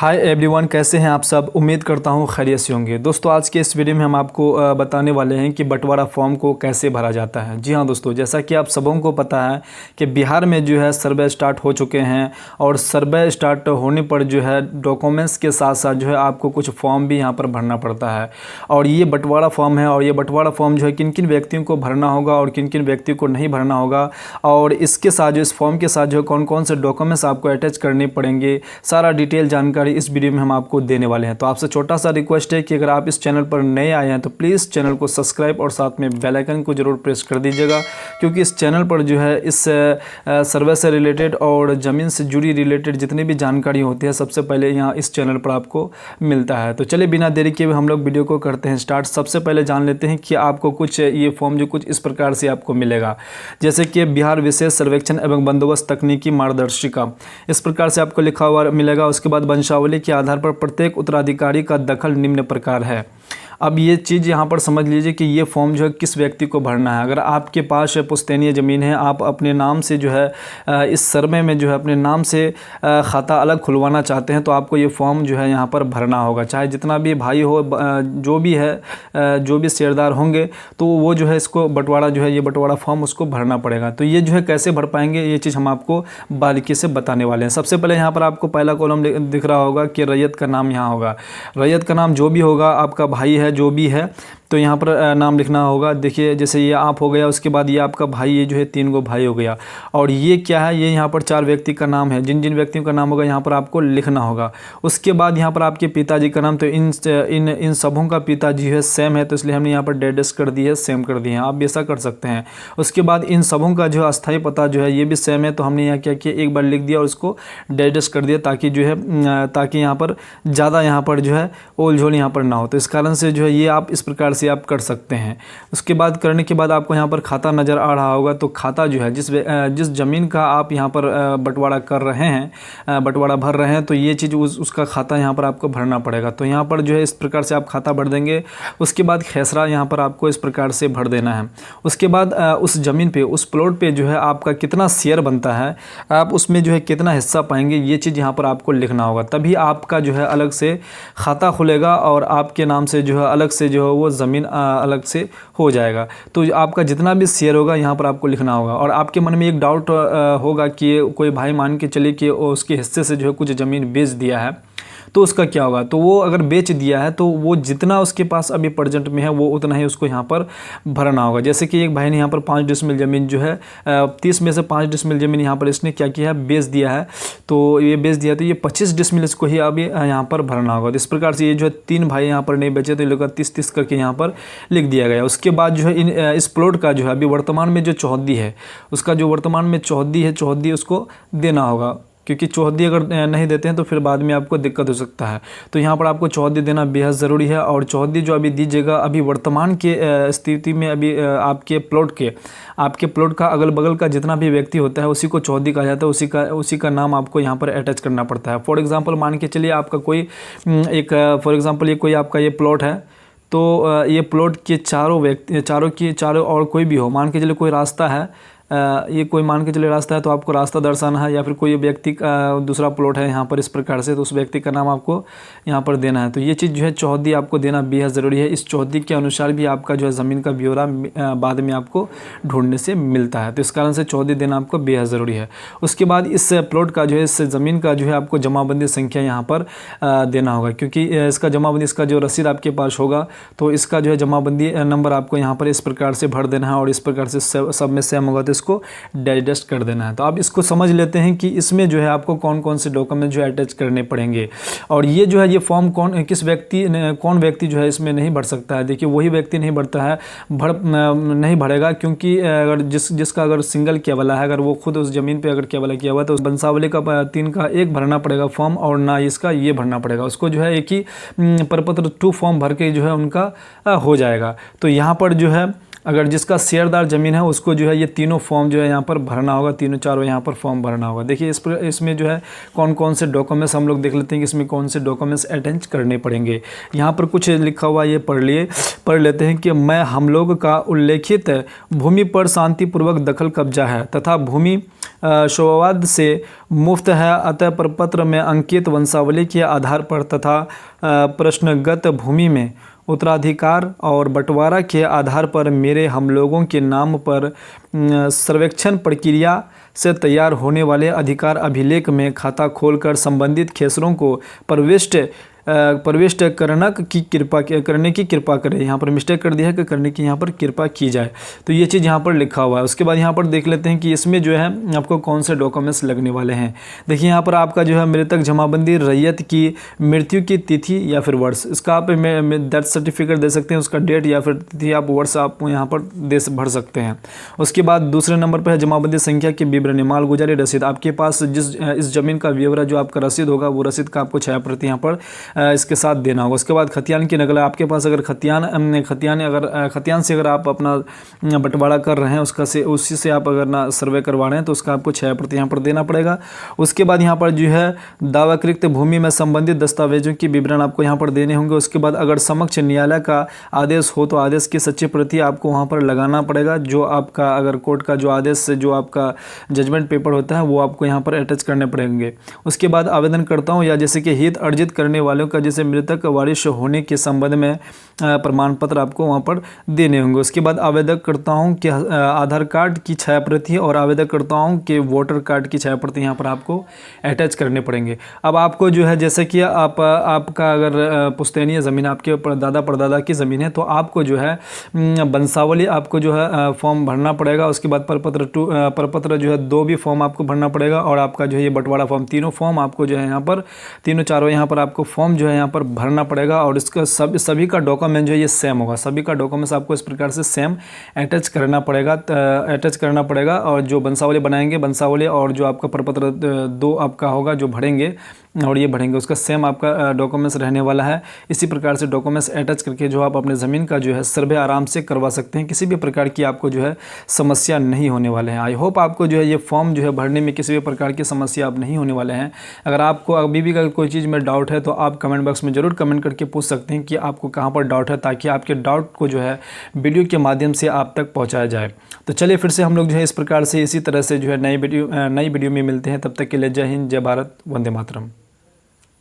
Hi everyone, कैसे हैं आप सब। उम्मीद करता हूं खैरियत से होंगे। दोस्तों, आज के इस वीडियो में हम आपको बताने वाले हैं कि बंटवारा फॉर्म को कैसे भरा जाता है। जी हां दोस्तों, जैसा कि आप सबों को पता है कि बिहार में जो है सर्वे स्टार्ट हो चुके हैं और सर्वे स्टार्ट होने पर जो है डॉक्यूमेंट्स के साथ साथ जो है आपको कुछ फॉर्म भी यहाँ पर भरना पड़ता है। और ये बंटवारा फॉर्म है और ये बंटवारा फॉर्म जो है किन किन व्यक्तियों को भरना होगा और किन किन व्यक्तियों को नहीं भरना होगा, और इसके साथ जो इस फॉर्म के साथ जो है कौन कौन से डॉक्यूमेंट्स आपको अटैच करने पड़ेंगे, सारा डिटेल जानकारी इस वीडियो में हम आपको देने वाले हैं। तो आपसे छोटा सा रिक्वेस्ट है कि अगर आप इस चैनल पर नए आए हैं तो प्लीज़ चैनल को सब्सक्राइब और साथ में बेल आइकन को जरूर प्रेस कर दीजिएगा, क्योंकि इस चैनल पर जो है इस सर्वे से रिलेटेड और ज़मीन से जुड़ी रिलेटेड जितनी भी जानकारी होती है सबसे पहले यहाँ इस चैनल पर आपको मिलता है। तो चलिए बिना देरी किए हम लोग वीडियो को करते हैं स्टार्ट। सबसे पहले जान लेते हैं कि आपको कुछ ये फॉर्म जो कुछ इस प्रकार से आपको मिलेगा, जैसे कि बिहार विशेष सर्वेक्षण एवं बंदोबस्त तकनीकी मार्गदर्शिका, इस प्रकार से आपको लिखा हुआ मिलेगा। उसके बाद वंशावली के आधार पर प्रत्येक उत्तराधिकारी का दखल निम्न प्रकार है। अब ये चीज़ यहाँ पर समझ लीजिए कि ये फॉर्म जो है किस व्यक्ति को भरना है। अगर आपके पास पुश्तैनीय ज़मीन है, आप अपने नाम से जो है इस सर्वे में जो है अपने नाम से खाता अलग खुलवाना चाहते हैं तो आपको ये फॉर्म जो है यहाँ पर भरना होगा। चाहे जितना भी भाई हो, जो भी है, जो भी शेयरदार होंगे, तो वो जो है इसको बंटवारा जो है ये बंटवारा फॉर्म उसको भरना पड़ेगा। तो ये जो है कैसे भर पाएंगे ये चीज़ हम आपको बारीकी से बताने वाले हैं। सबसे पहले यहाँ पर आपको पहला कॉलम दिख रहा होगा कि रैयत का नाम यहाँ होगा। रैयत का नाम जो भी होगा, आपका भाई है जो भी है, तो यहाँ पर नाम लिखना होगा। देखिए जैसे ये आप हो गया, उसके बाद ये आपका भाई, ये जो है 3 गो भाई हो गया। और ये क्या है, ये यहाँ पर 4 व्यक्ति का नाम है। जिन जिन व्यक्तियों का नाम होगा यहाँ पर आपको लिखना होगा। उसके बाद यहाँ पर आपके पिताजी का नाम, तो इन सबों का पिताजी है सेम है, तो इसलिए हमने यहाँ पर डेडस कर दी है, सेम कर दिए हैं। आप भी ऐसा कर सकते हैं। उसके बाद इन सबों का जो अस्थायी पता जो है ये भी सेम है, तो हमने यहाँ क्या किया, एक बार लिख दिया और उसको डेडस कर दिया, ताकि जो है ताकि यहाँ पर ज़्यादा यहाँ पर जो है ओल झोल यहाँ पर ना हो। तो इस कारण से जो है ये आप इस प्रकार से आप कर सकते हैं। उसके बाद करने के बाद आपको यहाँ पर खाता नज़र आ रहा होगा। तो खाता जो है जिस ज़मीन का आप यहाँ पर बंटवारा कर रहे हैं, बंटवारा भर रहे हैं, तो ये चीज़ उसका खाता यहाँ पर आपको भरना पड़ेगा। तो यहाँ पर जो है इस प्रकार से आप खाता भर देंगे। उसके बाद खेसरा यहाँ पर आपको इस प्रकार से भर देना है। उसके बाद उस ज़मीन पे, उस प्लॉट पे जो है आपका कितना शेयर बनता है, आप उसमें जो है कितना हिस्सा पाएंगे, ये चीज़ यहाँ पर आपको लिखना होगा। तभी आपका जो है अलग से खाता खुलेगा और आपके नाम से जो है अलग से जो है वो ज़मीन अलग से हो जाएगा। तो आपका जितना भी शेयर होगा यहाँ पर आपको लिखना होगा। और आपके मन में एक डाउट होगा कि कोई भाई मान के चलिए कि उसके हिस्से से जो है कुछ ज़मीन बेच दिया है, तो उसका क्या होगा। तो वो अगर बेच दिया है तो वो जितना उसके पास अभी प्रेजेंट में है वो उतना ही उसको यहाँ पर भरना होगा। जैसे कि एक भाई ने यहाँ पर 5 डिसमिल ज़मीन जो है 30 में से 5 डिसमिल ज़मीन यहाँ पर इसने क्या किया है, बेच दिया है। तो ये बेच दिया, तो ये 25 डिसमिल इसको ही अभी यहाँ पर भरना होगा। तो इस प्रकार से ये जो है 3 भाई यहाँ पर नहीं बेचे, तो ये लोग 30-30 करके यहाँ पर लिख दिया गया। उसके बाद जो है इस प्लॉट का जो है अभी वर्तमान में जो चौहद्दी है, उसका जो वर्तमान में चौहद्दी है, चौहद्दी उसको देना होगा, क्योंकि चौहद्दी अगर नहीं देते हैं तो फिर बाद में आपको दिक्कत हो सकता है। तो यहाँ पर आपको चौहद्दी देना बेहद ज़रूरी है। और चौहद्दी जो अभी दीजिएगा अभी वर्तमान के स्थिति में, अभी आपके प्लॉट का अगल बगल का जितना भी व्यक्ति होता है उसी को चौहद्दी कहा जाता है। उसी का नाम आपको यहाँ पर अटैच करना पड़ता है। फॉर एग्ज़ाम्पल मान के चलिए आपका कोई फॉर एग्ज़ाम्पल ये कोई आपका ये प्लॉट है, तो ये प्लॉट के चारों और कोई भी हो, मान के चलिए कोई रास्ता है, ये कोई मान के चले रास्ता है, तो आपको रास्ता दर्शाना है। या फिर कोई व्यक्ति का दूसरा प्लॉट है यहाँ पर इस प्रकार से, तो उस व्यक्ति का नाम आपको यहाँ पर देना है। तो ये चीज़ जो है चौहद्दी आपको देना बेहद ज़रूरी है। इस चौहद्दी के अनुसार भी आपका जो है ज़मीन का ब्यौरा बाद में आपको ढूंढने से मिलता है। तो इस कारण से चौहद्दी देना आपको बेहद ज़रूरी है। उसके बाद इस प्लॉट का जो है, इस ज़मीन का जो है आपको जमाबंदी संख्या यहाँ पर देना होगा, क्योंकि इसका जमाबंदी, इसका जो रसीद आपके पास होगा तो इसका जो है जमाबंदी नंबर आपको यहाँ पर इस प्रकार से भर देना है और इस प्रकार से सब में सेम होगा, तो इसको डाइजेस्ट कर देना है। तो आप इसको समझ लेते हैं कि इसमें जो है आपको कौन कौन से डॉक्यूमेंट जो है अटैच करने पड़ेंगे। और ये जो है ये फॉर्म कौन व्यक्ति जो है इसमें नहीं भर सकता है। देखिए वही व्यक्ति नहीं भरता है, नहीं भरेगा, क्योंकि अगर जिसका अगर सिंगल केवला है, अगर वो खुद उस ज़मीन पे अगर केवला किया हुआ है, तो वंशावली का 3 का एक भरना पड़ेगा फॉर्म, और ना इसका ये भरना पड़ेगा। उसको जो है एक ही प्रपत्र 2 फॉर्म भर के जो है उनका हो जाएगा। तो यहाँ पर जो है अगर जिसका शेयरदार ज़मीन है उसको जो है ये तीनों फॉर्म जो है यहाँ पर भरना होगा, तीनों चारों यहाँ पर फॉर्म भरना होगा। देखिए इसमें जो है कौन कौन से डॉक्यूमेंट्स हम लोग देख लेते हैं कि इसमें कौन से डॉक्यूमेंट्स अटेंच करने पड़ेंगे। यहाँ पर कुछ लिखा हुआ ये पढ़ लेते हैं कि मैं हम लोग का उल्लेखित भूमि पर शांतिपूर्वक दखल कब्जा है तथा भूमि शोवाद से मुफ्त है, अतः प्रपत्र में अंकित वंशावली के आधार पर तथा प्रश्नगत भूमि में उत्तराधिकार और बंटवारा के आधार पर मेरे हम लोगों के नाम पर सर्वेक्षण प्रक्रिया से तैयार होने वाले अधिकार अभिलेख में खाता खोलकर संबंधित खेसरों को प्रविष्ट करने की कृपा करें। यहाँ पर मिस्टेक कर दिया है कि करने की यहाँ पर कृपा की जाए, तो ये चीज़ यहाँ पर लिखा हुआ है। उसके बाद यहाँ पर देख लेते हैं कि इसमें जो है आपको कौन से डॉक्यूमेंट्स लगने वाले हैं। देखिए यहाँ पर आपका जो है मृतक जमाबंदी रैयत की मृत्यु की तिथि या फिर वर्ष, इसका आप डेथ सर्टिफिकेट दे सकते हैं, उसका डेट या फिर तिथि आप वर्ष आप यहाँ पर भर सकते हैं। उसके बाद दूसरे नंबर पर है जमाबंदी संख्या की विवरणी, मालगुजारी रसीद। आपके पास इस जमीन का ब्यौरा जो आपका रसीद होगा वो रसीद का आपको 6 प्रति यहाँ पर इसके साथ देना होगा। उसके बाद खतियान की नकल, आपके पास अगर खतियान से अगर आप अपना बंटवारा कर रहे हैं उसी से आप अगर ना सर्वे करवा रहे हैं तो उसका आपको 6 प्रति यहाँ पर देना पड़ेगा। उसके बाद यहाँ पर जो है दावाकृत भूमि में संबंधित दस्तावेजों की विवरण आपको यहाँ पर देने होंगे। उसके बाद अगर समक्ष न्यायालय का आदेश हो तो आदेश की सच्ची प्रति आपको वहाँ पर लगाना पड़ेगा। जो आपका अगर कोर्ट का जो आदेश से जो आपका जजमेंट पेपर होता है वो आपको यहाँ पर अटैच करने पड़ेंगे। उसके बाद आवेदनकर्ताओं या जैसे कि हित अर्जित करने वालों का जैसे मृतक वारिश होने के संबंध में प्रमाण पत्र आपको वहाँ पर देने होंगे। उसके बाद आवेदकर्ताओं के आधार कार्ड की 6 प्रति और आवेदकर्ताओं के वोटर कार्ड की 6 प्रति यहाँ पर आपको अटैच करने पड़ेंगे। अब आपको जो है जैसे कि आपका अगर पुश्तैनी ज़मीन आपके दादा परदादा की ज़मीन है तो आपको जो है वंशावली आपको जो है फॉर्म भरना पड़ेगा। उसके बाद परपत्र जो है 2 भी फॉर्म आपको भरना पड़ेगा और आपका जो है ये बंटवारा फॉर्म, तीनों फॉर्म आपको जो है यहाँ पर तीनों चारों यहाँ पर आपको फॉर्म जो है यहाँ पर भरना पड़ेगा। और इसका सभी का डॉक्यूमेंट जो है ये सेम होगा, सभी का डॉक्यूमेंट्स आपको इस प्रकार से सेम अटैच करना पड़ेगा। और जो वंशावली बनाएंगे, वंशावली और जो आपका प्रपत्र 2 आपका होगा जो भरेंगे और ये भरेंगे, उसका सेम आपका डॉक्यूमेंट्स रहने वाला है। इसी प्रकार से डॉक्यूमेंट्स अटैच करके जो आप अपने ज़मीन का जो है सर्वे आराम से करवा सकते हैं, किसी भी प्रकार की आपको जो है समस्या नहीं होने वाले हैं। आई होप आपको जो है ये फॉर्म जो है भरने में किसी भी प्रकार की समस्या आप नहीं होने वाले हैं। अगर आपको अभी भी अगर कोई चीज़ में डाउट है तो आप कमेंट बॉक्स में ज़रूर कमेंट करके पूछ सकते हैं कि आपको कहाँ पर डाउट है, ताकि आपके डाउट को जो है वीडियो के माध्यम से आप तक पहुँचाया जाए। तो चलिए फिर से हम लोग जो है इस प्रकार से इसी तरह से जो है नई वीडियो में मिलते हैं। तब तक के लिए जय हिंद, जय भारत, वंदे मातरम।